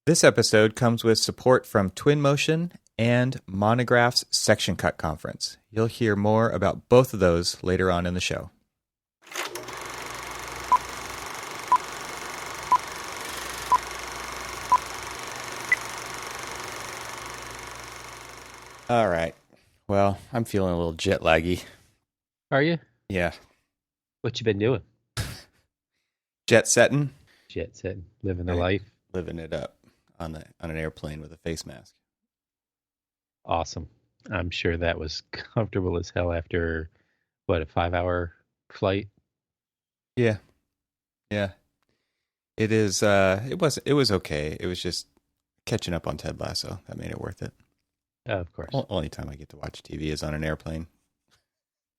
This episode comes with support from Twinmotion and Monograph's Section Cut Conference. You'll hear more about both of those later on in the show. All right. Well, I'm feeling a little jet laggy. Are you? Yeah. What you been doing? Jet setting. Jet setting, living the life. Living it up on an airplane with a face mask. Awesome. I'm sure that was comfortable as hell after, what, a 5-hour flight? Yeah. Yeah. It is, it was okay. It was just catching up on Ted Lasso. That made it worth it. Of course. Only time I get to watch TV is on an airplane.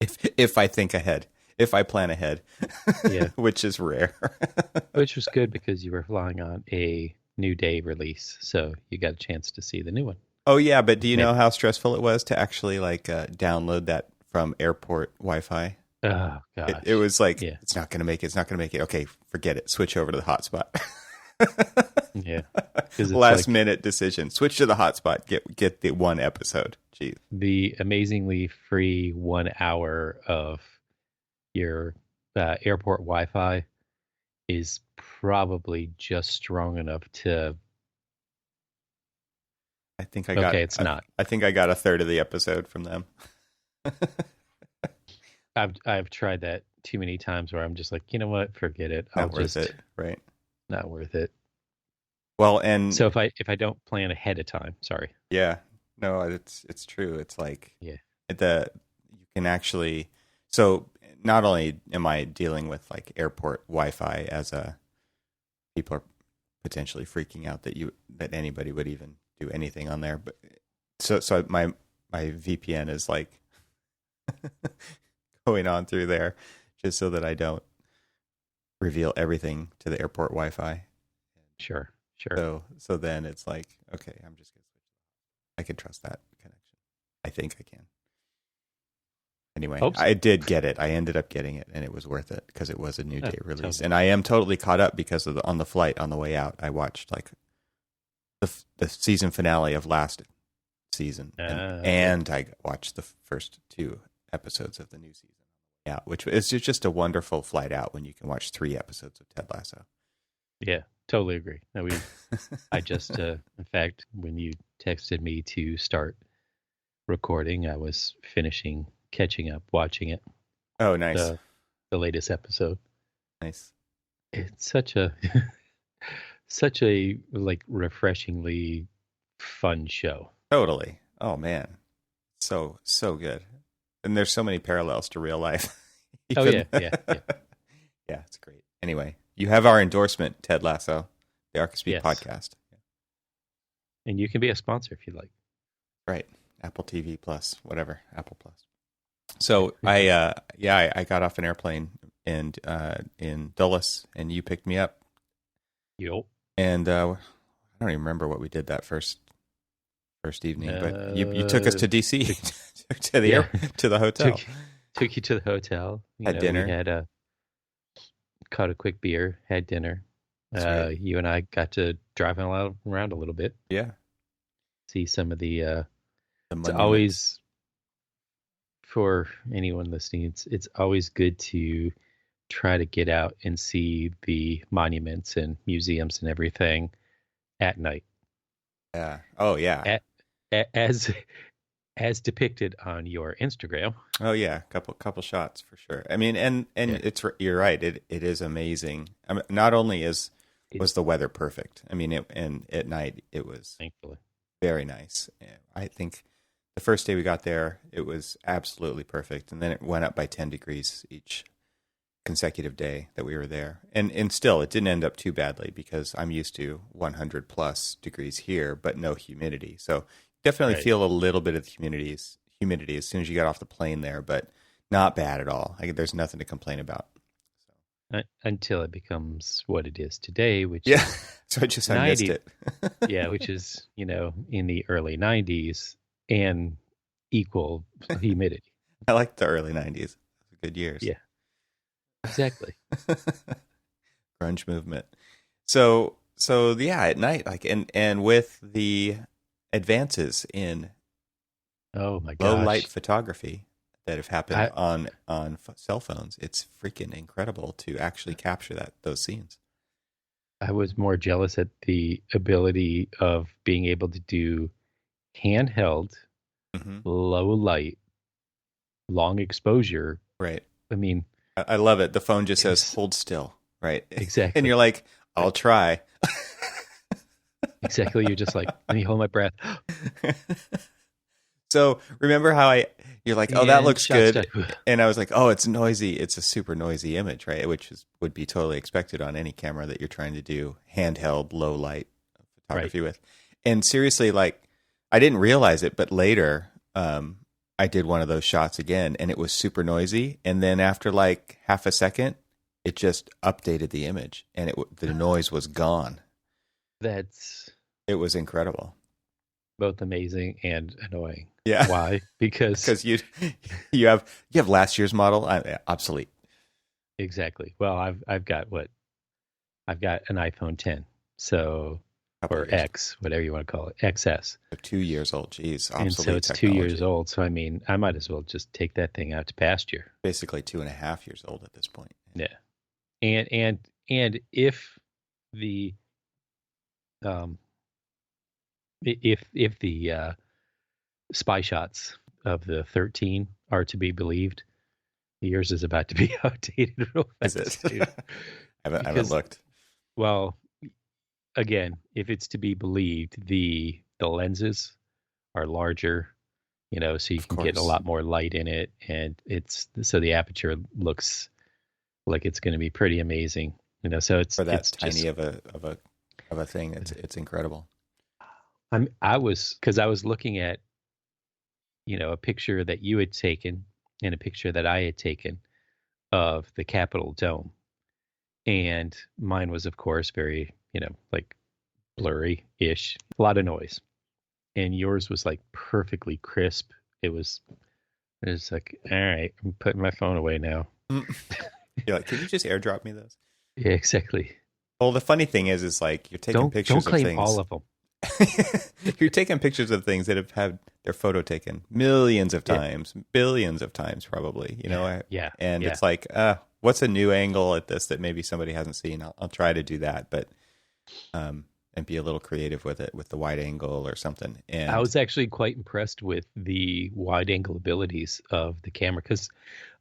If I think ahead. If I plan ahead. Yeah. Which is rare. Which was good because you were flying on a new day release, so you got a chance to see the new one. Oh, yeah, but do you know how stressful it was to actually download that from airport Wi-Fi? Oh, gosh. It was like, It's not going to make it. It's not going to make it. Okay, forget it. Switch over to the hotspot. Yeah. Last minute decision. Switch to the hotspot. Get the one episode. Jeez. The amazingly free 1 hour of your airport Wi-Fi is probably just strong enough to. I think I got. Okay, it's not. I think I got a third of the episode from them. I've tried that too many times where I'm just like, you know what, forget it. Not worth it, right? Not worth it. Well, and so if I don't plan ahead of time, sorry. Yeah, no, it's true. It's like you can actually. So not only am I dealing with like airport Wi-Fi as people are potentially freaking out that anybody would even do anything on there, but so my VPN is like going on through there just so that I reveal everything to the airport Wi-Fi. Sure. So then it's like, okay, I'm just gonna switch. I can trust that connection. I think I can. Anyway, I did get it. I ended up getting it, and it was worth it because it was a new day release. Totally. And I am totally caught up because of on the flight on the way out, I watched like the season finale of last season, and I watched the first 2 episodes of the new season. Yeah, which is just a wonderful flight out when you can watch 3 episodes of Ted Lasso. Yeah, totally agree. No, I just, in fact, when you texted me to start recording, I was catching up, watching it. Oh, nice. The latest episode. Nice. It's such a like refreshingly fun show. Totally. Oh man. So good. And there's so many parallels to real life. Oh yeah. Yeah, it's great. Anyway, you have our endorsement, Ted Lasso, the Archispeak podcast. Yeah. And you can be a sponsor if you like. Right. Apple TV Plus, whatever, Apple Plus. So I got off an airplane in Dulles, and you picked me up. Yep. And I don't even remember what we did that first evening, but you took us to DC to the hotel. Took you to the hotel. Had dinner. We had caught a quick beer, had dinner. You and I got to drive around a little bit. Yeah. See some of the it's always, for anyone listening, it's always good to try to get out and see the monuments and museums and everything at night. Yeah. Oh yeah. As depicted on your Instagram. Oh yeah, couple shots for sure. I mean, and you're right. It is amazing. I mean, not only was the weather perfect. I mean, and at night it was thankfully very nice. I think the first day we got there, it was absolutely perfect, and then it went up by 10 degrees each consecutive day that we were there. And still, it didn't end up too badly because I'm used to 100 plus degrees here, but no humidity. So definitely feel a little bit of the humidity as soon as you got off the plane there, but not bad at all. There's nothing to complain about. Until it becomes what it is today, which so I missed it. Yeah, which is in the early 90s and equal humidity. I like the early 90s. Good years. Yeah, exactly. Grunge movement. So yeah, at night, like, and with the advances in oh my low gosh, light photography that have happened on cell phones, it's freaking incredible to actually capture those scenes. I was more jealous at the ability of being able to do handheld, low light, long exposure. Right. I mean, I love it. The phone just says, hold still. Right. Exactly. And you're like, I'll try. Exactly. You're just like, let me hold my breath. So remember how you're like, oh, that looks good. And I was like, oh, it's noisy. It's a super noisy image, right? Which would be totally expected on any camera that you're trying to do handheld, low light photography with. And seriously, like, I didn't realize it, but later I did one of those shots again and it was super noisy. And then after like half a second, it just updated the image and the noise was gone. It was incredible. Both amazing and annoying. Yeah. Why? Because you have last year's model obsolete. Exactly. Well, I've got an iPhone 10. So or X, whatever you want to call it, XS. 2 years old. Geez, obsolete. And so it's technology. 2 years old. So I mean, I might as well just take that thing out to pasture. Basically 2.5 years old at this point. Yeah. And if the if the spy shots of the 13 are to be believed, yours is about to be outdated real fast. Is it? I haven't looked. Well, again, if it's to be believed, the lenses are larger, so you can get a lot more light in it, and so the aperture looks like it's going to be pretty amazing. So it's for that it's tiny just, of a thing. It's incredible. I was looking at a picture that you had taken and a picture that I had taken of the Capitol Dome, and mine was of course very like blurry-ish, a lot of noise, and yours was like perfectly crisp. It was like, all right, I'm putting my phone away now. You're like, can you just airdrop me those? Yeah, exactly. Well, the funny thing is like you're taking pictures don't claim of things. all of them. You're taking pictures of things that have had their photo taken millions of times, billions of times probably, Yeah. And it's like, what's a new angle at this that maybe somebody hasn't seen? I'll try to do that, but and be a little creative with it, with the wide angle or something. And I was actually quite impressed with the wide angle abilities of the camera, because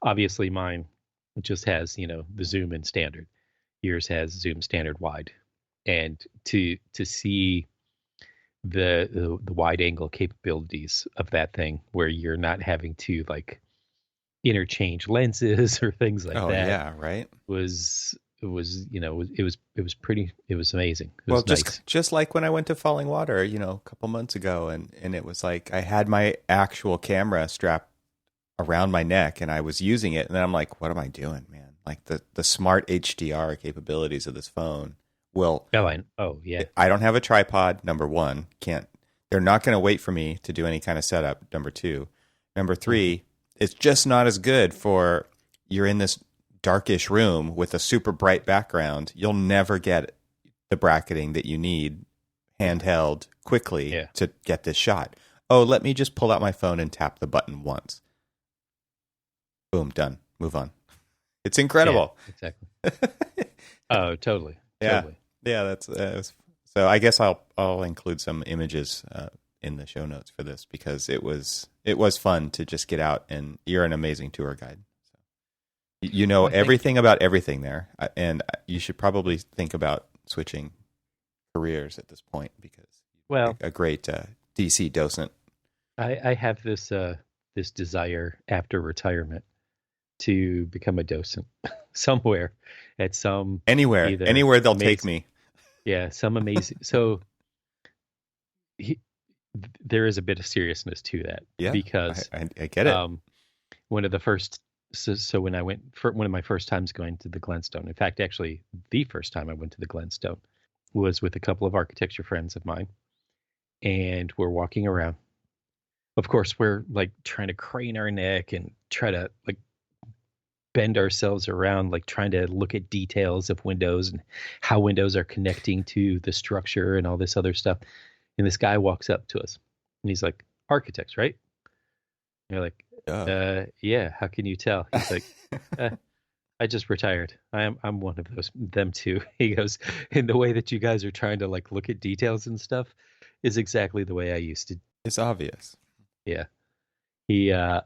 obviously mine just has, the zoom in standard. Yours has zoom standard wide. And to see the wide angle capabilities of that thing, where you're not having to like interchange lenses or things like that. Yeah, right. It was amazing. It was nice. just like when I went to Falling Water, a couple months ago, and it was like I had my actual camera strapped around my neck and I was using it, and then I'm like, what am I doing, man? Like the smart HDR capabilities of this phone will. I don't have a tripod. Number one, they're not going to wait for me to do any kind of setup. Number two, number three, it's just not as good for you're in this darkish room with a super bright background. You'll never get the bracketing that you need handheld quickly to get this shot. Oh, let me just pull out my phone and tap the button once. Boom, done. Move on. It's incredible. Yeah, exactly. Oh, totally. Yeah. Totally. Yeah, that's so I guess I'll include some images in the show notes for this, because it was fun to just get out, and you're an amazing tour guide. Everything about everything there, and you should probably think about switching careers at this point, because you're a great DC docent. I have this desire after retirement to become a docent somewhere at some anywhere they'll take me. Yeah, some amazing. So there is a bit of seriousness to that. Yeah, because I get it. One of the first. So when I went for one of my first times going to the Glenstone, in fact, actually the first time I went to the Glenstone was with a couple of architecture friends of mine, and we're walking around. Of course, we're like trying to crane our neck and try to like bend ourselves around, like trying to look at details of windows and how windows are connecting to the structure and all this other stuff. And this guy walks up to us and he's like, architects, right? And you're like, yeah, how can you tell? He's like, I just retired. I'm one of them too. He goes, and the way that you guys are trying to like look at details and stuff is exactly the way I used to. It's obvious. Yeah. He, I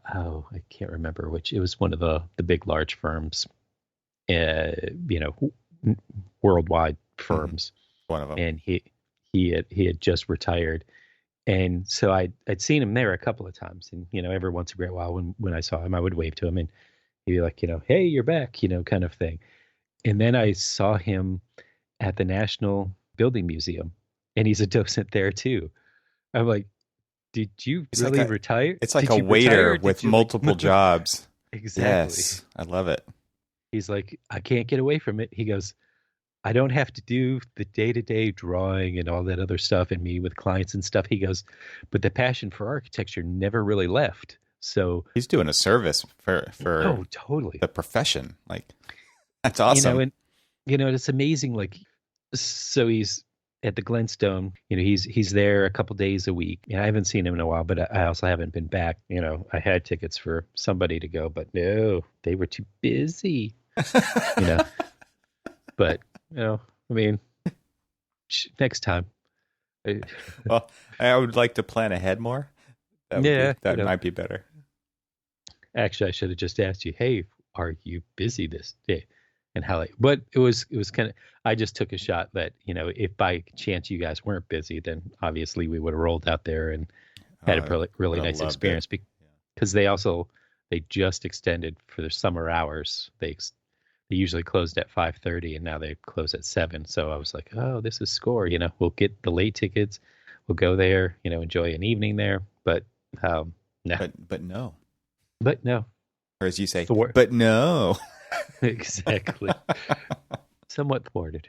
can't remember which. It was one of the big, large firms, worldwide firms. One of them. And he had just retired, and so I'd seen him there a couple of times, and every once in a great while when I saw him, I would wave to him, and he'd be like, hey, you're back, kind of thing. And then I saw him at the National Building Museum, and he's a docent there too. I'm like, did you really retire? It's like a waiter with multiple jobs. Exactly. Yes, I love it. He's like, I can't get away from it. He goes, I don't have to do the day-to-day drawing and all that other stuff and meet with clients and stuff. He goes, but the passion for architecture never really left. So he's doing a service for totally the profession. Like, that's awesome. And it's amazing. Like, so he's at the Glenstone, he's there a couple days a week. And I haven't seen him in a while, but I also haven't been back. I had tickets for somebody to go, but no, they were too busy. But next time. Well, I would like to plan ahead more. That might be better. Actually, I should have just asked you, hey, are you busy this day? And how late? But it was kind of, I just took a shot that, if by chance you guys weren't busy, then obviously we would have rolled out there and had a really nice experience. Because they just extended for their summer hours. They usually closed at 5:30 and now they close at 7. So I was like, oh, this is score. We'll get the late tickets. We'll go there, enjoy an evening there. But no. But no. But no. Or as you say, but no. Exactly. Somewhat thwarted.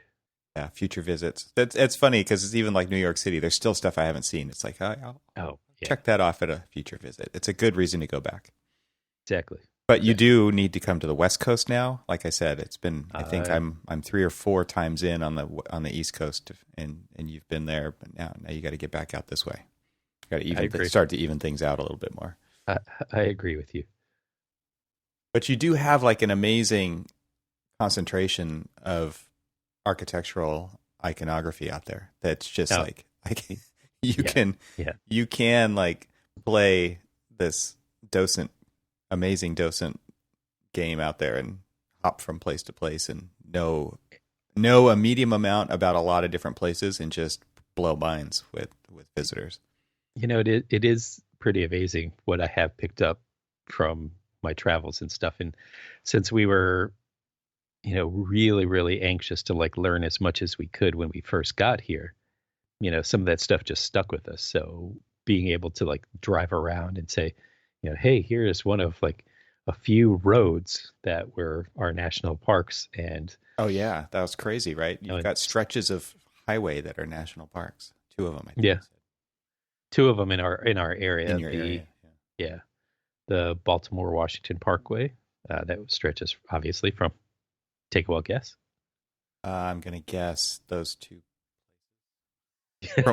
Yeah, future visits. It's funny because it's even like New York City. There's still stuff I haven't seen. It's like, I'll check that off at a future visit. It's a good reason to go back. Exactly. But you do need to come to the West Coast now. Like I said, it's been. I think I'm 3 or 4 times in on the East Coast, and you've been there. But now you got to get back out this way. You got to start to even things out a little bit more. I agree with you. But you do have like an amazing concentration of architectural iconography out there. That's just you can like play this amazing docent game out there and hop from place to place and know a medium amount about a lot of different places and just blow minds with visitors. It is pretty amazing what I have picked up from my travels and stuff. And since we were, really, really anxious to like learn as much as we could when we first got here, some of that stuff just stuck with us. So being able to like drive around and say, hey, here is one of like a few roads that were our national parks. And oh yeah, that was crazy, right? You've got stretches of highway that are national parks. 2 of them, I think. Yeah, 2 of them in our area. In your area, yeah. The Baltimore Washington Parkway that stretches obviously from. Take a wild guess. I'm going to guess those 2.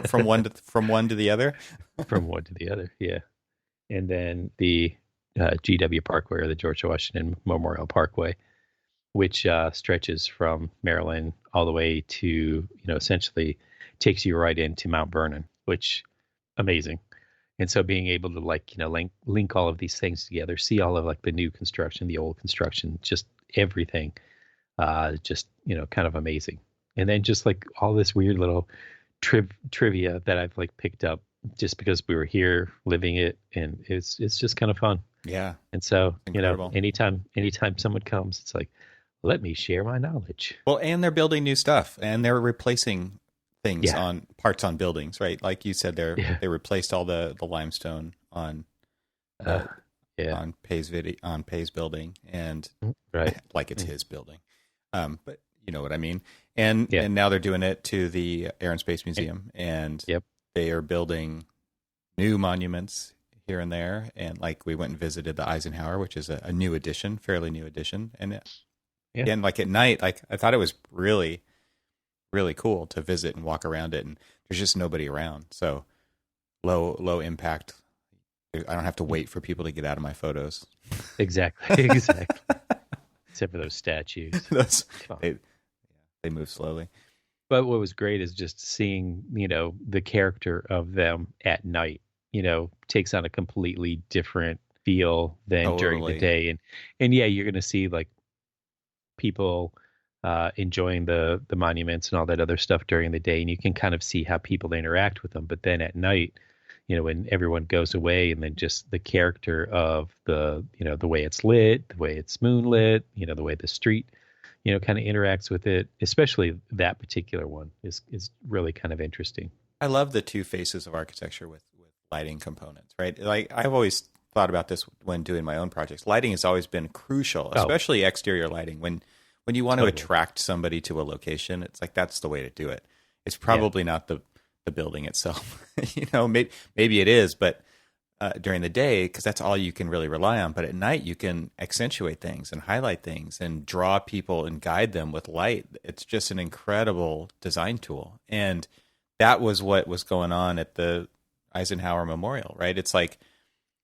From one to the other. From one to the other, yeah. And then the GW Parkway, or the George Washington Memorial Parkway, which stretches from Maryland all the way to, essentially takes you right into Mount Vernon, which amazing. And so being able to link all of these things together, see all of like the new construction, the old construction, just everything, kind of amazing. And then just like all this weird little trivia that I've like picked up just because we were here living it, and it's just kind of fun. Yeah. And so, anytime someone comes, it's like, let me share my knowledge. Well, and they're building new stuff and they're replacing things on parts on buildings, right? Like you said, they replaced all the limestone on Pay's building, and right, like it's his building. But you know what I mean? And now they're doing it to the Air and Space Museum, and they are building new monuments here and there. And like we went and visited the Eisenhower, which is a new addition, fairly new addition. And again, like at night, like I thought it was really, really cool to visit and walk around it. And there's just nobody around. So low impact. I don't have to wait for people to get out of my photos. Exactly. Except for those statues. They move slowly. But what was great is just seeing, the character of them at night, takes on a completely different feel than during the day. And yeah, you're going to see like people enjoying the monuments and all that other stuff during the day. And you can kind of see how people interact with them. But then at night, when everyone goes away, and then just the character of the way it's lit, the way it's moonlit, the way the street, kind of interacts with it, especially that particular one is really kind of interesting. I love the two faces of architecture with lighting components, right? Like I've always thought about this when doing my own projects. Lighting has always been crucial, especially exterior lighting. When you want to attract somebody to a location, it's like that's the way to do it. It's probably not the building itself. Maybe it is, but during the day, because that's all you can really rely on. But at night, you can accentuate things and highlight things and draw people and guide them with light. It's just an incredible design tool. And that was what was going on at the Eisenhower Memorial, right? It's like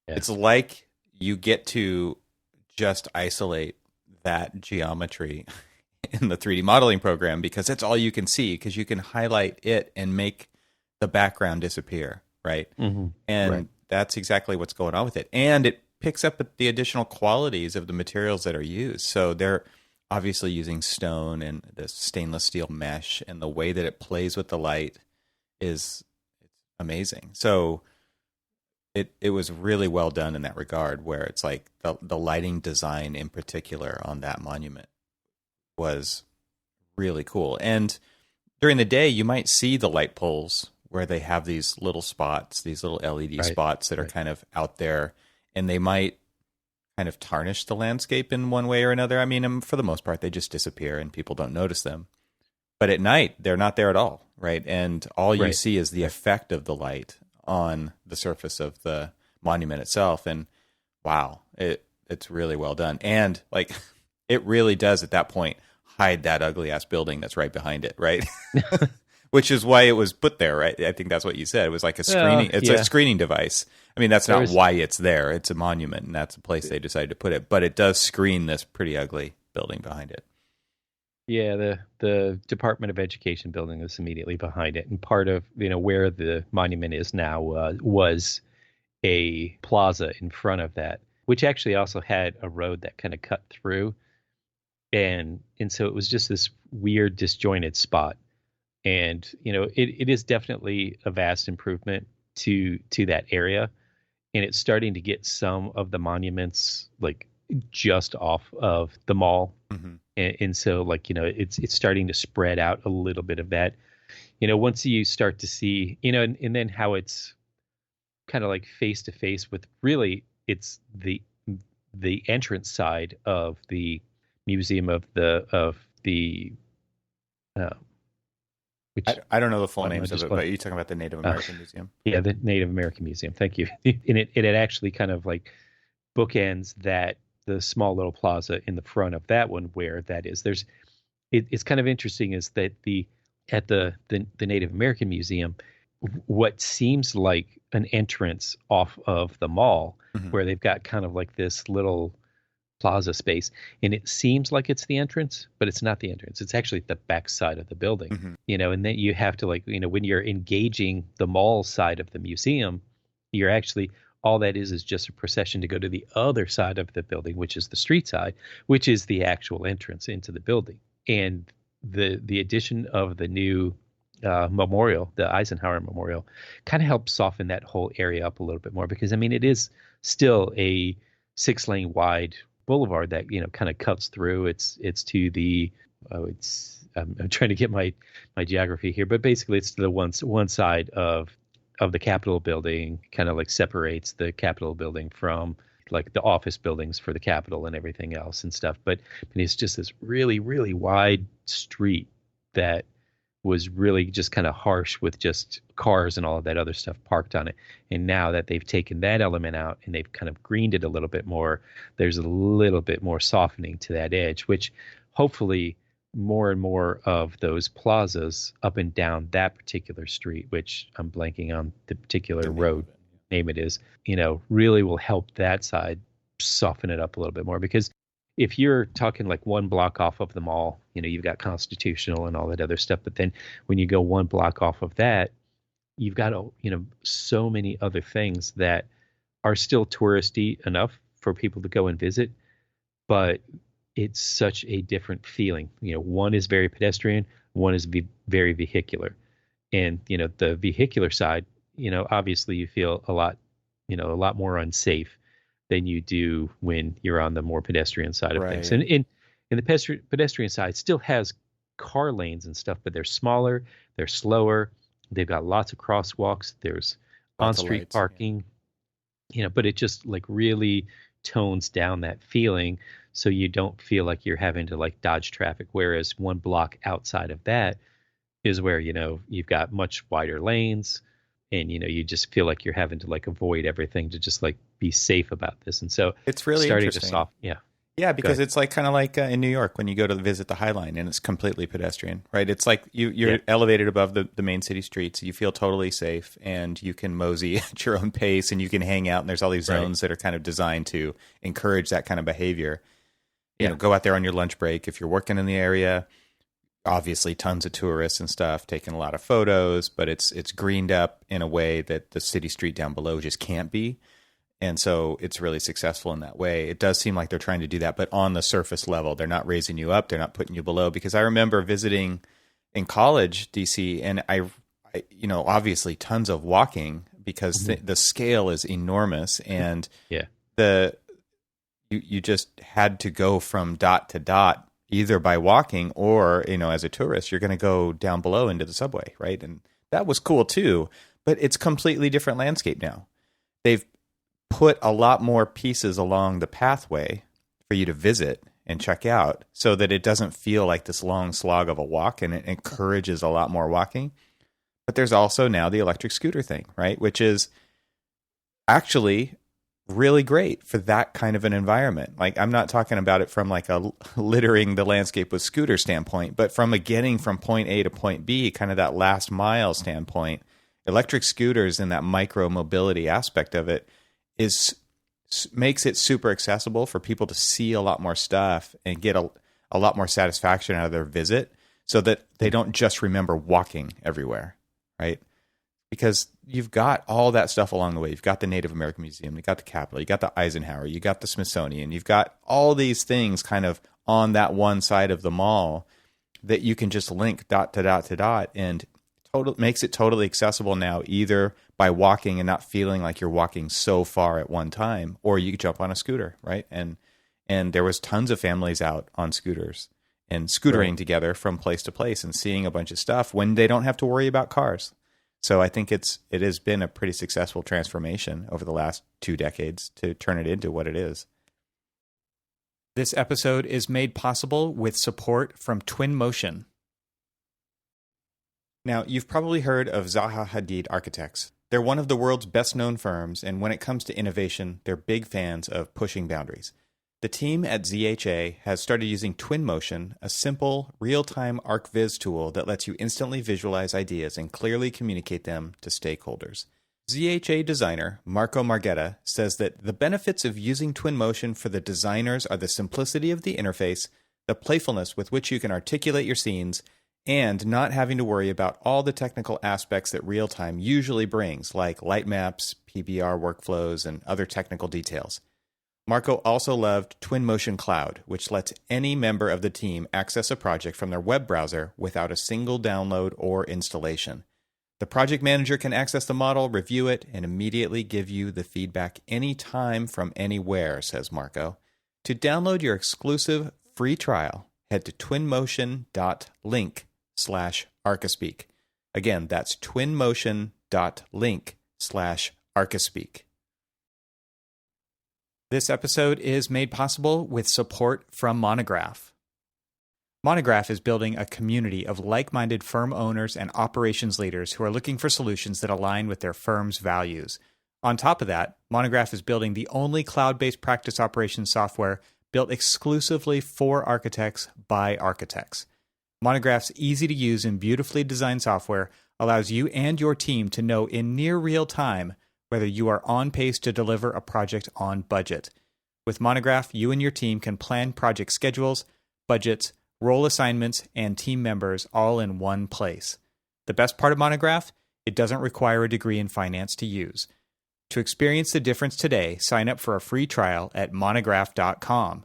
it's like you get to just isolate that geometry in the 3D modeling program because that's all you can see, because you can highlight it and make the background disappear, right? Mm-hmm. And that's exactly what's going on with it. And it picks up the additional qualities of the materials that are used. So they're obviously using stone and the stainless steel mesh, and the way that it plays with the light is amazing. So it was really well done in that regard, where it's like the lighting design in particular on that monument was really cool. And during the day, you might see the light poles where they have these little spots, these little LED spots that are kind of out there, and they might kind of tarnish the landscape in one way or another. I mean, for the most part, they just disappear and people don't notice them. But at night, they're not there at all, right? And all you see is the effect of the light on the surface of the monument itself. And wow, it's really well done. And like, it really does at that point hide that ugly ass building that's right behind it, right? Which is why it was put there, right? I think that's what you said. It was like a screening. It's a screening device. I mean, that's not why it's there. It's a monument, and that's the place they decided to put it. But it does screen this pretty ugly building behind it. Yeah, the Department of Education building is immediately behind it, and part of where the monument is now was a plaza in front of that, which actually also had a road that kind of cut through, and so it was just this weird disjointed spot. And it is definitely a vast improvement to that area, and it's starting to get some of the monuments like just off of the mall, and so like it's starting to spread out a little bit of that. Once you start to see and then how it's kind of like face to face with really it's the entrance side of the museum of the. Which, I don't know the full names of it, but you're talking about the Native American Museum. Yeah, the Native American Museum. Thank you. And it actually kind of like bookends that the small little plaza in the front of that one where that is. It's kind of interesting is that at the Native American Museum, what seems like an entrance off of the mall, where they've got kind of like this little plaza space, and it seems like it's the entrance, but it's not the entrance. It's actually the back side of the building, and then you have to when you're engaging the mall side of the museum, you're actually, all that is just a procession to go to the other side of the building, which is the street side, which is the actual entrance into the building. And the addition of the new memorial, the Eisenhower Memorial, kind of helps soften that whole area up a little bit more, because I mean, it is still a 6-lane wide boulevard that kind of cuts through. It's to the I'm trying to get my geography here, but basically it's to the one side of the Capitol building, kind of like separates the Capitol building from like the office buildings for the Capitol and everything else and stuff. But it's just this really, really wide street that was really just kind of harsh with just cars and all of that other stuff parked on it. And now that they've taken that element out and they've kind of greened it a little bit more, there's a little bit more softening to that edge, which hopefully more and more of those plazas up and down that particular street, which I'm blanking on the particular road name it is, really will help that side soften it up a little bit more. Because if you're talking like one block off of the mall, you've got Constitutional and all that other stuff. But then when you go one block off of that, you've got, so many other things that are still touristy enough for people to go and visit. But it's such a different feeling. One is very pedestrian, one is very vehicular. And, the vehicular side, obviously you feel a lot more unsafe than you do when you're on the more pedestrian side of things. And in the pedestrian side, still has car lanes and stuff, but they're smaller, they're slower, they've got lots of crosswalks, there's on-street parking, but it just like really tones down that feeling so you don't feel like you're having to like dodge traffic. Whereas one block outside of that is where, you've got much wider lanes, and you just feel like you're having to like avoid everything to just like be safe about this. And so it's really starting interesting. to Yeah, because it's like kind of like in New York when you go to visit the High Line and it's completely pedestrian, right? It's like you're elevated above the main city streets. You feel totally safe and you can mosey at your own pace and you can hang out. And there's all these zones that are kind of designed to encourage that kind of behavior. Go out there on your lunch break. If you're working in the area, obviously tons of tourists and stuff taking a lot of photos, but it's greened up in a way that the city street down below just can't be. And so it's really successful in that way. It does seem like they're trying to do that, but on the surface level, they're not raising you up. They're not putting you below. Because I remember visiting in college, DC, and I obviously tons of walking because the scale is enormous. And you just had to go from dot to dot, either by walking or, as a tourist, you're going to go down below into the subway, right? And that was cool too, but it's completely different landscape now. They've put a lot more pieces along the pathway for you to visit and check out so that it doesn't feel like this long slog of a walk, and it encourages a lot more walking. But there's also now the electric scooter thing, right? Which is actually really great for that kind of an environment. Like, I'm not talking about it from like a littering the landscape with scooter standpoint, but from a getting from point A to point B, kind of that last mile standpoint. Electric scooters and that micro mobility aspect of it makes it super accessible for people to see a lot more stuff and get a lot more satisfaction out of their visit, so that they don't just remember walking everywhere, right? Because you've got all that stuff along the way. You've got the Native American Museum, you've got the Capitol, you got the Eisenhower, you got the Smithsonian, you've got all these things kind of on that one side of the mall that you can just link dot to dot to dot, and makes it totally accessible now, either by walking and not feeling like you're walking so far at one time, or you could jump on a scooter, right? And there was tons of families out on scooters and scootering together from place to place and seeing a bunch of stuff when they don't have to worry about cars. So I think it has been a pretty successful transformation over the last 2 decades to turn it into what it is. This episode is made possible with support from Twinmotion. Now, you've probably heard of Zaha Hadid Architects. They're one of the world's best-known firms, and when it comes to innovation, they're big fans of pushing boundaries. The team at ZHA has started using Twinmotion, a simple, real-time ArcViz tool that lets you instantly visualize ideas and clearly communicate them to stakeholders. ZHA designer Marco Marghetta says that the benefits of using Twinmotion for the designers are the simplicity of the interface, the playfulness with which you can articulate your scenes, and not having to worry about all the technical aspects that real-time usually brings, like light maps, PBR workflows, and other technical details. Marco also loved Twinmotion Cloud, which lets any member of the team access a project from their web browser without a single download or installation. The project manager can access the model, review it, and immediately give you the feedback anytime from anywhere, says Marco. To download your exclusive free trial, head to twinmotion.link/Archispeak. Again, that's twinmotion.link/Archispeak. This episode is made possible with support from Monograph. Monograph is building a community of like-minded firm owners and operations leaders who are looking for solutions that align with their firm's values. On top of that, Monograph is building the only cloud-based practice operations software built exclusively for architects by architects. Monograph's easy-to-use and beautifully designed software allows you and your team to know in near real time whether you are on pace to deliver a project on budget. With Monograph, you and your team can plan project schedules, budgets, role assignments, and team members all in one place. The best part of Monograph? It doesn't require a degree in finance to use. To experience the difference today, sign up for a free trial at monograph.com.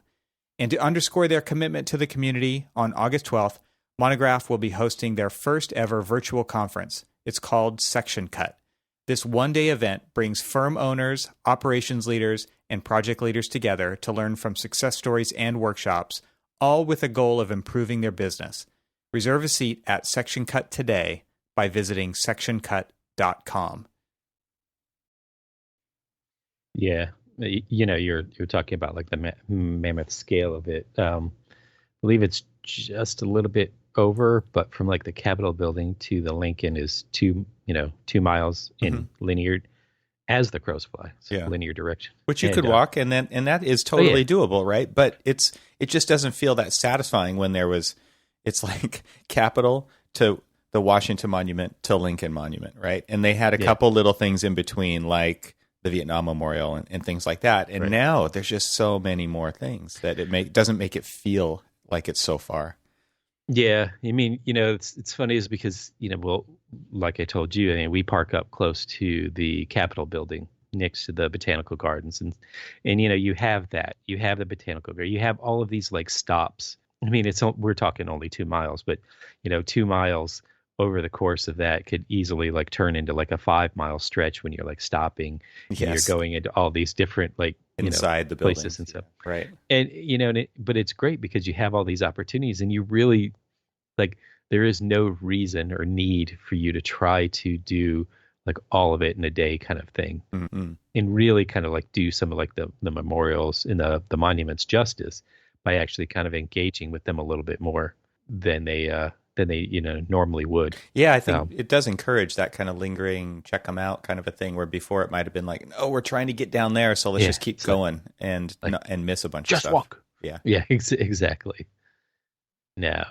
And to underscore their commitment to the community, on August 12th, Monograph will be hosting their first ever virtual conference. It's called Section Cut. This one-day event brings firm owners, operations leaders, and project leaders together to learn from success stories and workshops, all with a goal of improving their business. Reserve a seat at Section Cut today by visiting sectioncut.com. Yeah, you're talking about like the mammoth scale of it. I believe it's just a little bit over, but from like the Capitol building to the Lincoln is 2 miles in linear, as the crows fly, linear direction. Which you could walk, and that is totally doable, right? But it just doesn't feel that satisfying when it's like Capitol to the Washington Monument to Lincoln Monument, right? And they had a couple little things in between, like the Vietnam Memorial and things like that. And now there's just so many more things that it doesn't make it feel like it's so far. Yeah, I mean, it's funny is because, well, like I told you, I mean, we park up close to the Capitol building next to the botanical gardens. And you have that. You have the botanical garden. You have all of these like stops. I mean, we're talking only 2 miles, but, 2 miles over the course of that could easily like turn into like a 5-mile stretch when you're like stopping and you're going into all these different like inside the places and stuff. Right. And but it's great because you have all these opportunities and you really like there is no reason or need for you to try to do like all of it in a day kind of thing. Mm-hmm. And really kind of like do some of like the memorials and the monuments justice by actually kind of engaging with them a little bit more than they normally would. Yeah, I think it does encourage that kind of lingering, check them out kind of a thing, where before it might have been like, no, we're trying to get down there, so let's just keep going and miss a bunch of stuff. Just walk. Yeah, exactly. No,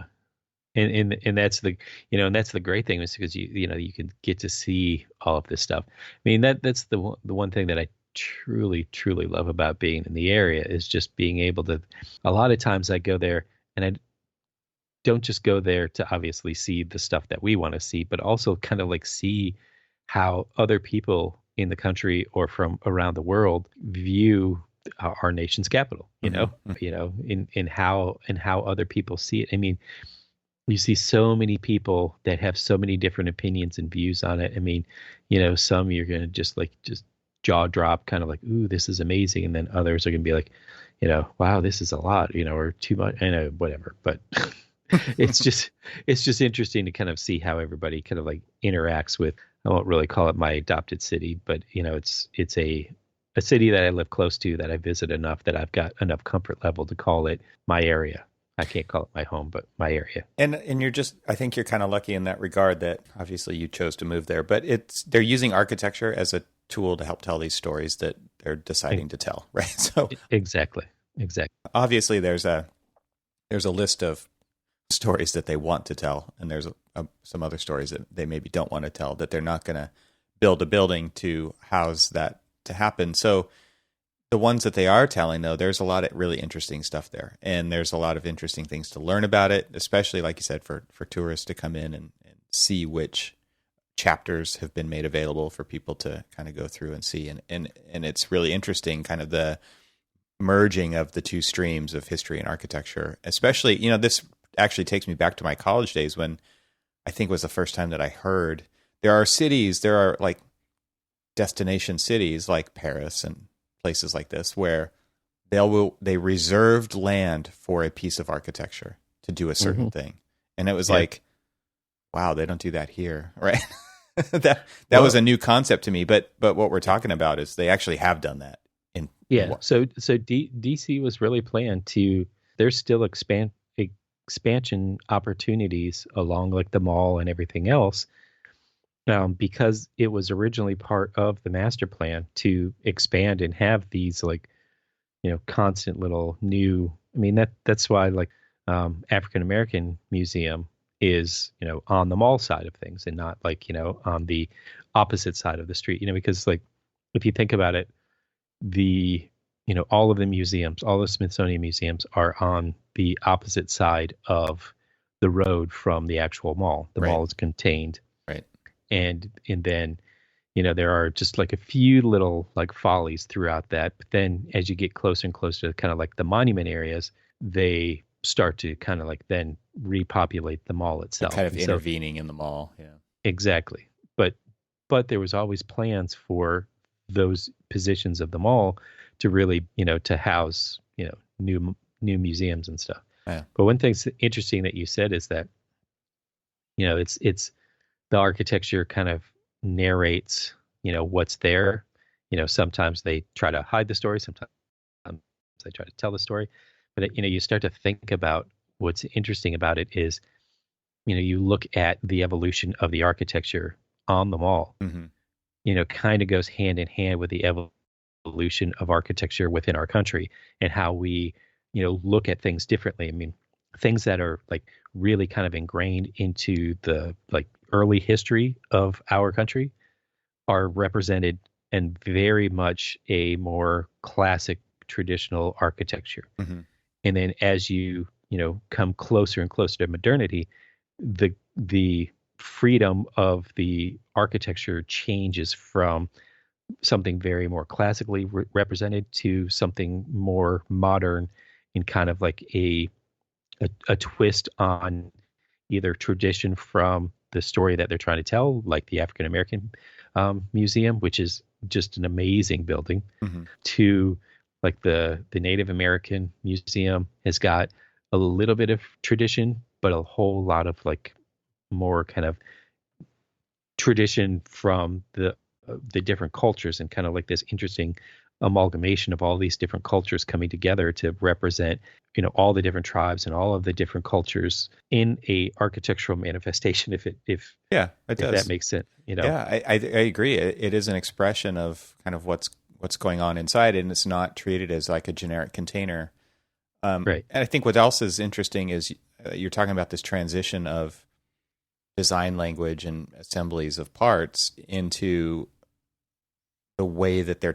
and that's the and that's the great thing is because you can get to see all of this stuff. I mean that's the one thing that I truly love about being in the area is just being able to. A lot of times I go there and I don't just go there to obviously see the stuff that we want to see, but also kind of like see how other people in the country or from around the world view our nation's capital, in how other people see it. I mean, you see so many people that have so many different opinions and views on it. I mean, some you're going to just jaw drop kind of like, ooh, this is amazing. And then others are going to be like, wow, this is a lot, or too much, whatever. But it's just interesting to kind of see how everybody kind of like interacts with. I won't really call it my adopted city, but it's a city that I live close to, that I visit enough that I've got enough comfort level to call it my area. I can't call it my home, but my area. And I think you're kind of lucky in that regard that obviously you chose to move there, but they're using architecture as a tool to help tell these stories that they're deciding to tell, right? So exactly. Obviously there's a list of stories that they want to tell, and there's some other stories that they maybe don't want to tell, that they're not going to build a building to house that to happen. So the ones that they are telling, though, there's a lot of really interesting stuff there, and there's a lot of interesting things to learn about it, especially like you said, for tourists to come in and see which chapters have been made available for people to kind of go through and see. And it's really interesting, kind of the merging of the two streams of history and architecture, especially, this actually takes me back to my college days when I think was the first time that I heard there are like destination cities like Paris and places like this where they reserved land for a piece of architecture to do a certain thing. And it was like, wow, they don't do that here, right? that was a new concept to me, but what we're talking about is they actually have done that. So DC was really planned to, they're still expansion opportunities along like the mall and everything else, because it was originally part of the master plan to expand and have these like, constant little new. I mean, that's why like African American Museum is, on the mall side of things and not like, on the opposite side of the street, because like if you think about it, all of the museums, all the Smithsonian museums are on the opposite side of the road from the actual mall. The mall is contained. Right. And then, there are just like a few little like follies throughout that. But then as you get closer and closer to kind of like the monument areas, they start to kind of like then repopulate the mall itself. They're kind of intervening in the mall. Yeah. Exactly. But there was always plans for those positions of the mall to really, to house, new museums and stuff. Yeah. But one thing's interesting that you said is that, it's the architecture kind of narrates, what's there. Sometimes they try to hide the story. Sometimes they try to tell the story. But, you start to think about what's interesting about it is, you look at the evolution of the architecture on the mall, kind of goes hand in hand with the evolution of architecture within our country and how we, look at things differently. I mean, things that are like really kind of ingrained into the like early history of our country are represented in very much a more classic traditional architecture. And then as you come closer and closer to modernity, the freedom of the architecture changes from something very more classically represented to something more modern and kind of like a twist on either tradition from the story that they're trying to tell, like the African American Museum, which is just an amazing building, to like the Native American Museum has got a little bit of tradition, but a whole lot of like more kind of tradition from the different cultures, and kind of like this interesting amalgamation of all these different cultures coming together to represent, all the different tribes and all of the different cultures in a architectural manifestation. If that makes sense, Yeah, I agree. It is an expression of kind of what's going on inside, and it's not treated as like a generic container. Right. And I think what else is interesting is you're talking about this transition of design language and assemblies of parts into the way that they're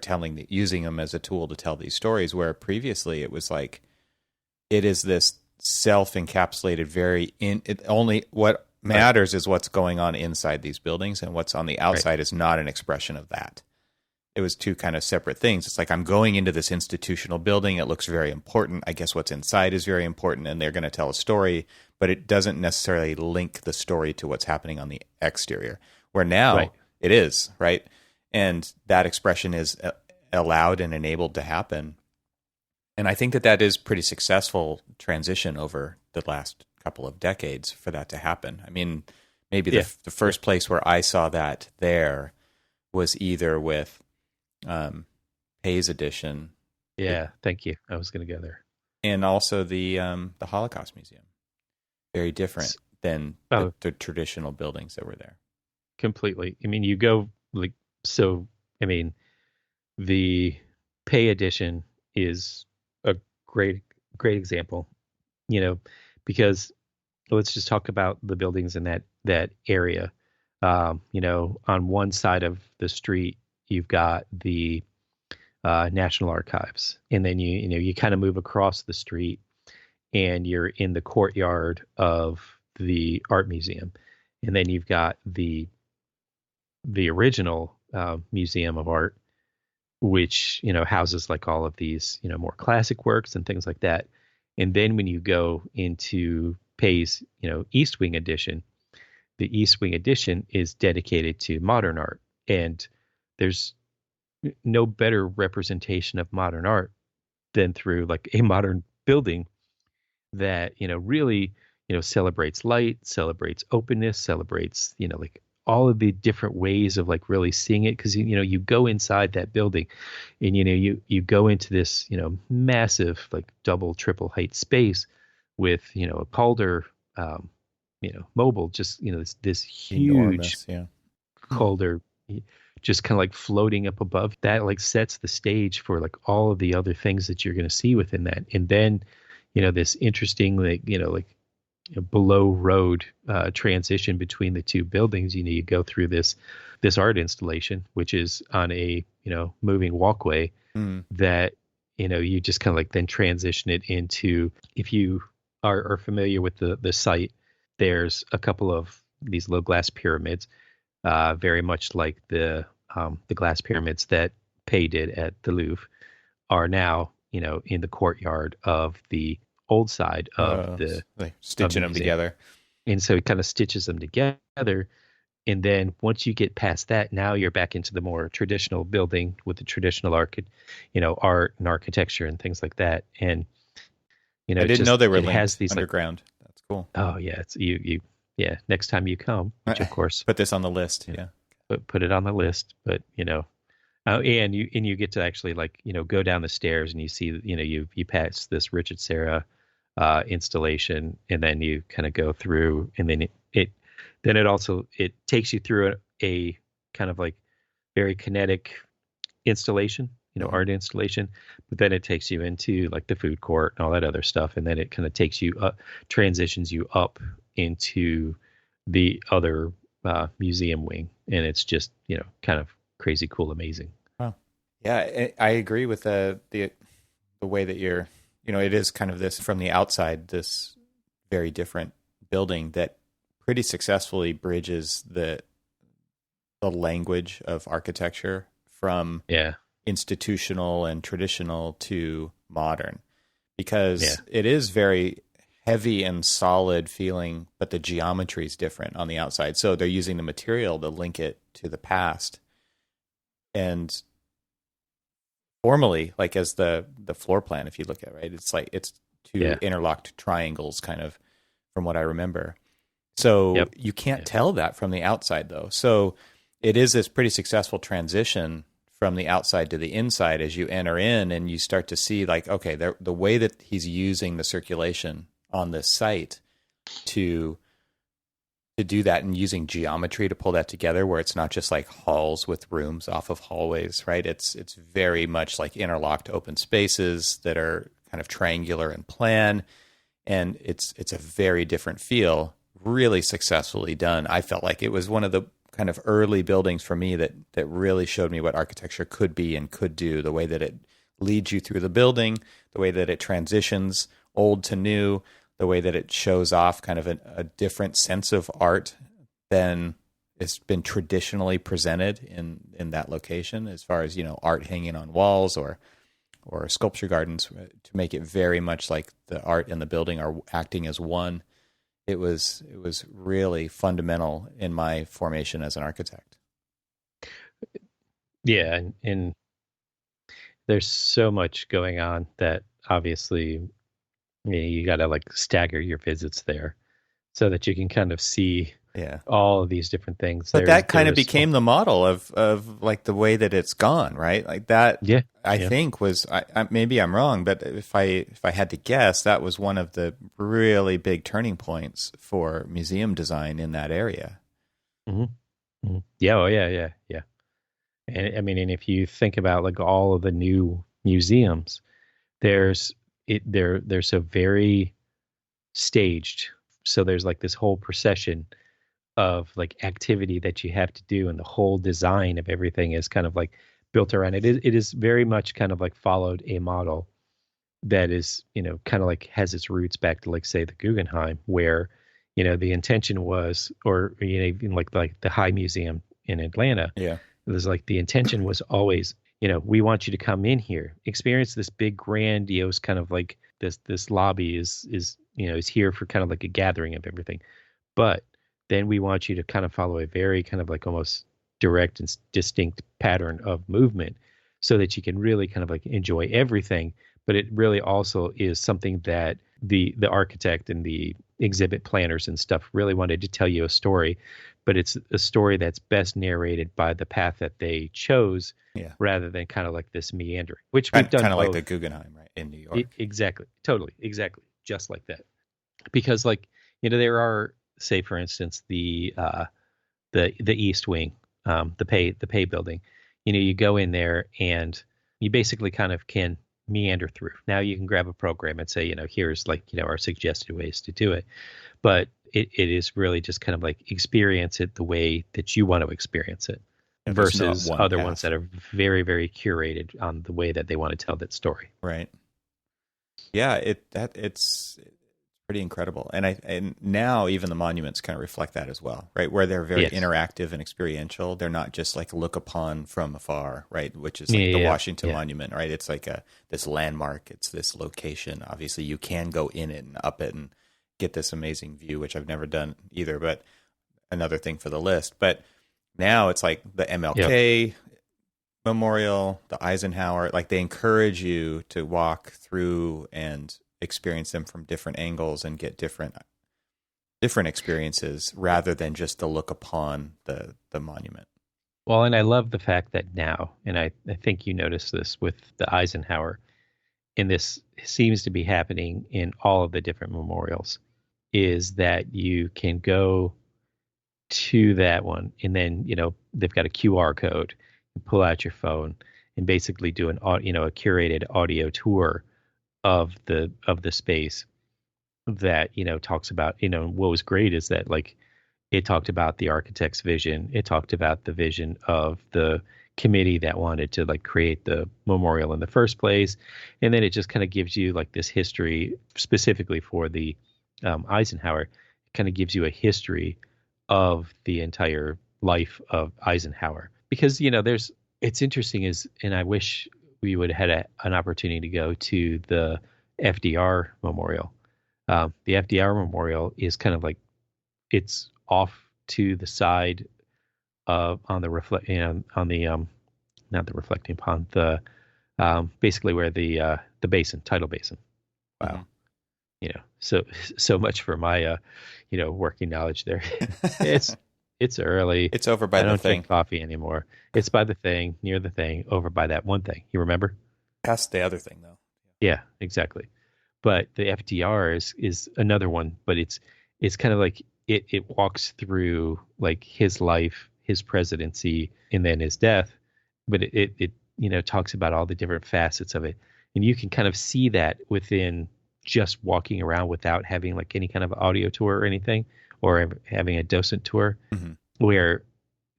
using them as a tool to tell these stories, where previously it was like, it is this self-encapsulated, only what matters is what's going on inside these buildings, and what's on the outside is not an expression of that. It was two kind of separate things. It's like, I'm going into this institutional building. It looks very important. I guess what's inside is very important, and they're going to tell a story, but it doesn't necessarily link the story to what's happening on the exterior, where now it is, right? And that expression is allowed and enabled to happen. And I think that is pretty successful transition over the last couple of decades for that to happen. I mean, maybe the first place where I saw that there was either with Hayes Edition. Yeah, thank you. I was going to go there. And also the Holocaust Museum. Very different than the traditional buildings that were there. Completely. I mean, you go like, so, I mean, the Pay Edition is a great example, because let's just talk about the buildings in that area. On one side of the street, you've got the National Archives, and then you kind of move across the street and you're in the courtyard of the Art Museum. And then you've got the original Museum of Art, which, houses like all of these, more classic works and things like that. And then when you go into Pay's, East Wing Edition, the East Wing Edition is dedicated to modern art. And there's no better representation of modern art than through like a modern building that, really, celebrates light, celebrates openness, celebrates, like all of the different ways of like really seeing it. Cause you go inside that building and, you go into this, massive, like double, triple height space with, a Calder, mobile, just, this huge enormous, yeah. Calder, just kind of like floating up above that, like sets the stage for like all of the other things that you're going to see within that. And then, this interesting, like, below road transition between the two buildings. You go through this art installation, which is on a, moving walkway that, you just kind of like then transition it into, if you are familiar with the site, there's a couple of these little glass pyramids, very much like the glass pyramids that Pei did at the Louvre, are now, in the courtyard of the old side of stitching them together. And so it kind of stitches them together. And then once you get past that, now you're back into the more traditional building with the traditional art and architecture and things like that. And, I didn't know they were linked underground. That's cool. Oh yeah. It's yeah. Next time you come, which of course, put this on the list. Yeah. Put it on the list, but and you get to actually go down the stairs and you see, you pass this Richard Serra installation, and then you kind of go through, and then it takes you through a kind of like very kinetic installation, art installation, but then it takes you into like the food court and all that other stuff, and then it kind of takes you up, transitions you up into the other museum wing, and it's just kind of crazy cool, amazing. Wow. Yeah, I agree with the way that you're, it is kind of this from the outside, this very different building that pretty successfully bridges the language of architecture from institutional and traditional to modern, because it is very heavy and solid feeling, but the geometry is different on the outside. So they're using the material to link it to the past. And formally, like as the floor plan, if you look at it, right, it's like it's two interlocked triangles kind of, from what I remember. So you can't tell that from the outside though. So it is this pretty successful transition from the outside to the inside as you enter in, and you start to see like, okay, the way that he's using the circulation on this site to do that, and using geometry to pull that together, where it's not just like halls with rooms off of hallways, right? It's very much like interlocked open spaces that are kind of triangular in plan, and it's a very different feel. Really successfully done. I felt like it was one of the kind of early buildings for me that really showed me what architecture could be and could do. The way that it leads you through the building, the way that it transitions old to new, the way that it shows off kind of a different sense of art than it's been traditionally presented in that location, as far as, art hanging on walls or sculpture gardens, to make it very much like the art and the building are acting as one. It was really fundamental in my formation as an architect. Yeah, and there's so much going on that obviously you got to like stagger your visits there so that you can kind of see all of these different things. But that kind of became the model of like the way that it's gone, right? Like that. Yeah. I think was, maybe I'm wrong, but if I had to guess, that was one of the really big turning points for museum design in that area. Mm-hmm. Mm-hmm. Yeah. Oh yeah. And I mean, and if you think about like all of the new museums, they're so very staged. So there's like this whole procession of like activity that you have to do, and the whole design of everything is kind of like built around it. It is very much kind of like followed a model that is, kind of like has its roots back to like say the Guggenheim, where, the intention was, or, even like the High Museum in Atlanta. Yeah. It was like the intention was always, we want you to come in here, experience this big grandiose kind of like this lobby is here for kind of like a gathering of everything. But then we want you to kind of follow a very kind of like almost direct and distinct pattern of movement, so that you can really kind of like enjoy everything. But it really also is something that the architect and the exhibit planners and stuff really wanted to tell you a story, but it's a story that's best narrated by the path that they chose, rather than kind of like this meandering, which we've done kind of like the Guggenheim, right, in New York. Exactly. Totally. Exactly. Just like that. because like, there are, say for instance, the East Wing, the pay building. You go in there and you basically kind of can meander through. Now you can grab a program and say, here's like, our suggested ways to do it. But it is really just kind of like experience it the way that you want to experience it, versus other ones that are very, very curated on the way that they want to tell that story. Right. Yeah, it's pretty incredible. And now even the monuments kind of reflect that as well, right? Where they're very interactive and experiential. They're not just like look upon from afar, right? Which is like the Washington Monument, right? It's like this landmark. It's this location. Obviously, you can go in it and up it and get this amazing view, which I've never done either, but another thing for the list. But now it's like the MLK Memorial, the Eisenhower, like they encourage you to walk through and experience them from different angles and get different experiences rather than just to look upon the monument. Well, and I love the fact that now, and I think you noticed this with the Eisenhower, and this seems to be happening in all of the different memorials, is that you can go to that one and then, they've got a QR code. You pull out your phone and basically do a curated audio tour of the space that, talks about, what was great is that like it talked about the architect's vision. It talked about the vision of the committee that wanted to like create the memorial in the first place. And then it just kind of gives you like this history specifically for the Eisenhower. It kind of gives you a history of the entire life of Eisenhower, because, it's interesting and I wish we would have had an opportunity to go to the FDR Memorial. The FDR Memorial is kind of like, it's off to the side of on the not the reflecting pond, the basically where the basin, tidal basin. Wow. So much for my working knowledge there. It's early. It's over by the thing. I don't drink coffee anymore. It's by the thing, near the thing, over by that one thing. You remember? Past the other thing, though. Yeah, exactly. But the FDR is another one, but it's kind of like it walks through like his life, his presidency, and then his death. But it talks about all the different facets of it, and you can kind of see that within just walking around without having like any kind of audio tour or anything, or having a docent tour, where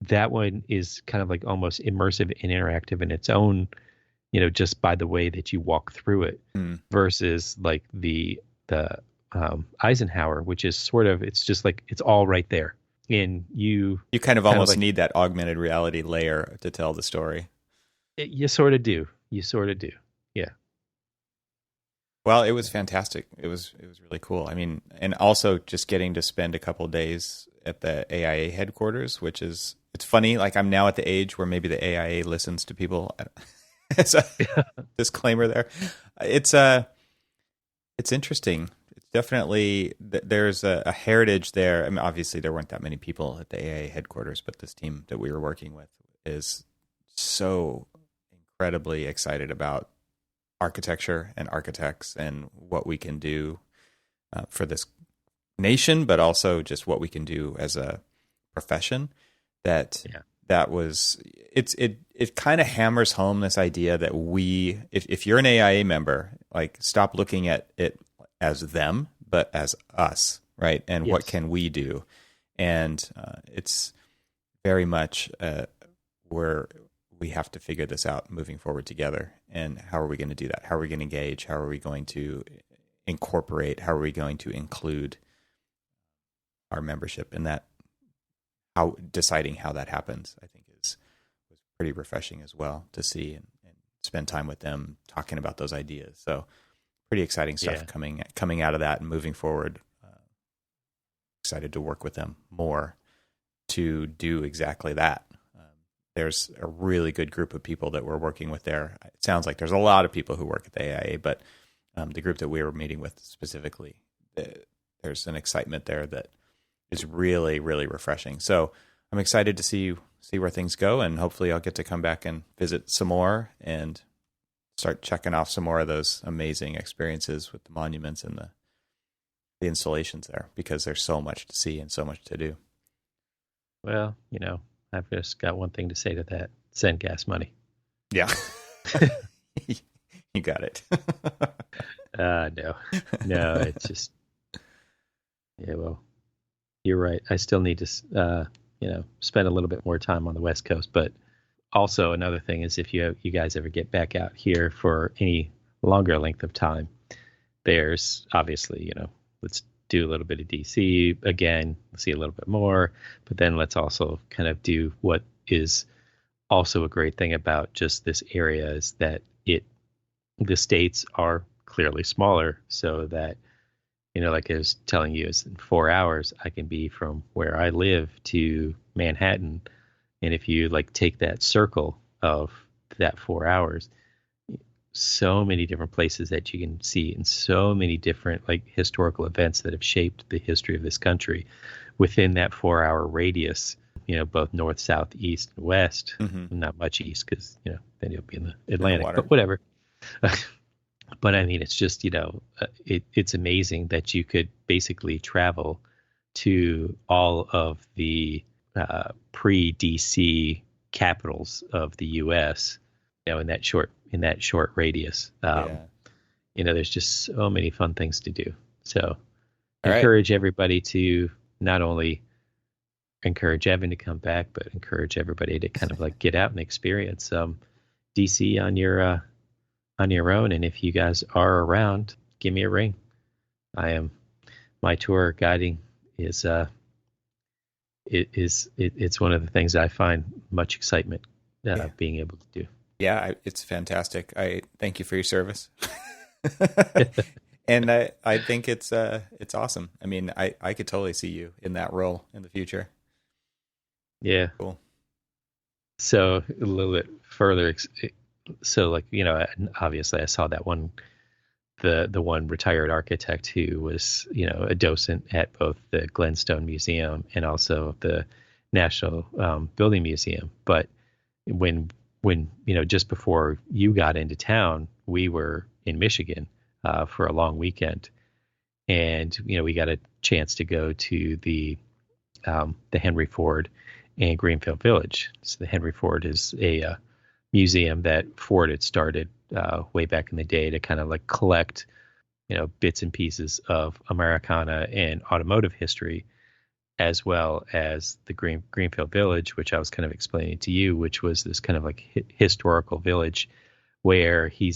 that one is kind of like almost immersive and interactive in its own, just by the way that you walk through it, versus like the Eisenhower, which is sort of, it's just like, it's all right there. And you kind of almost need that augmented reality layer to tell the story. You sort of do. Yeah. Well, it was fantastic. It was really cool. I mean, and also just getting to spend a couple of days at the AIA headquarters, which is, it's funny. Like I'm now at the age where maybe the AIA listens to people. It's a disclaimer there. It's interesting. It's definitely, there's a heritage there. I mean, obviously there weren't that many people at the AIA headquarters, but this team that we were working with is so incredibly excited about architecture and architects and what we can do for this nation, but also just what we can do as a profession. That was, it kind of hammers home this idea that if you're an AIA member, like stop looking at it as them, but as us, right? And what can we do? And it's very much where we have to figure this out moving forward together. And how are we going to do that? How are we going to engage? How are we going to incorporate? How are we going to include our membership in that? How deciding how that happens, I think, was pretty refreshing as well to see and spend time with them talking about those ideas. So pretty exciting stuff coming out of that and moving forward. Excited to work with them more to do exactly that. There's a really good group of people that we're working with there. It sounds like there's a lot of people who work at the AIA, but the group that we were meeting with specifically, there's an excitement there that is really, really refreshing. So I'm excited to see where things go, and hopefully I'll get to come back and visit some more and start checking off some more of those amazing experiences with the monuments and the installations there because there's so much to see and so much to do. Well, I've just got one thing to say to that. Send gas money. Yeah. You got it. No, it's just, yeah, well, you're right. I still need to, spend a little bit more time on the West Coast. But also another thing is if you guys ever get back out here for any longer length of time, there's obviously, let's do a little bit of DC again, see a little bit more, but then let's also kind of do what is also a great thing about just this area is that the states are clearly smaller, so that, like I was telling you, is in 4 hours, I can be from where I live to Manhattan. And if you take that circle of that 4 hours, so many different places that you can see and so many different historical events that have shaped the history of this country within that 4 hour radius, both north, south, east, and west. Mm-hmm. Not much east because, then you'll be in the Atlantic, but whatever. But I mean, it's just, it's amazing that you could basically travel to all of the pre-DC capitals of the U.S., in that short radius. There's just so many fun things to do. So encourage everybody to not only encourage Evan to come back, but encourage everybody to kind of get out and experience DC on your own. And if you guys are around, give me a ring. My tour guiding is it's one of the things I find much excitement being able to do. Yeah, it's fantastic. I thank you for your service. And I think it's awesome. I mean, I could totally see you in that role in the future. Yeah. Cool. So a little bit further. So obviously I saw that one, the one retired architect who was, a docent at both the Glenstone Museum and also the National Building Museum. But when just before you got into town, we were in Michigan for a long weekend, and we got a chance to go to the Henry Ford and Greenfield Village. So the Henry Ford is a museum that Ford had started way back in the day to kind of collect bits and pieces of Americana and automotive history, as well as the Greenfield Village, which I was kind of explaining to you, which was this kind of historical village where he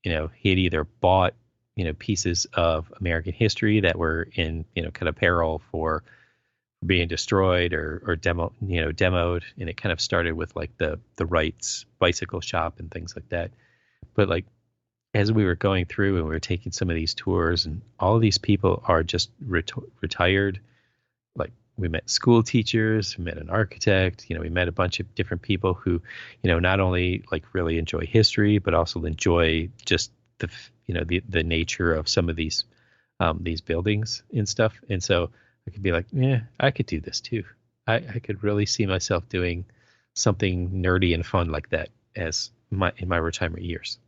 had either bought, pieces of American history that were in, kind of peril for being destroyed or demoed. And it kind of started with the Wright's bicycle shop and things like that. But as we were going through and we were taking some of these tours, and all of these people are just retired. We met school teachers, we met an architect, we met a bunch of different people who, not only really enjoy history, but also enjoy just the nature of some of these buildings and stuff. And so I could be yeah, I could do this too. I could really see myself doing something nerdy and fun like that in my retirement years.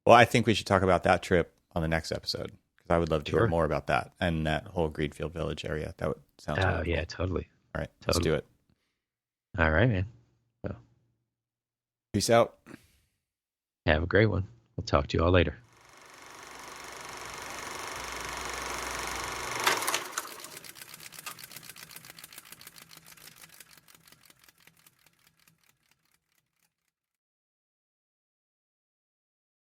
Well, I think we should talk about that trip on the next episode, because I would love to hear more about that and that whole Greenfield Village area. That would sound really cool. Yeah, totally. All right, let's do it. All right, man. Well, peace out. Have a great one. We'll talk to you all later.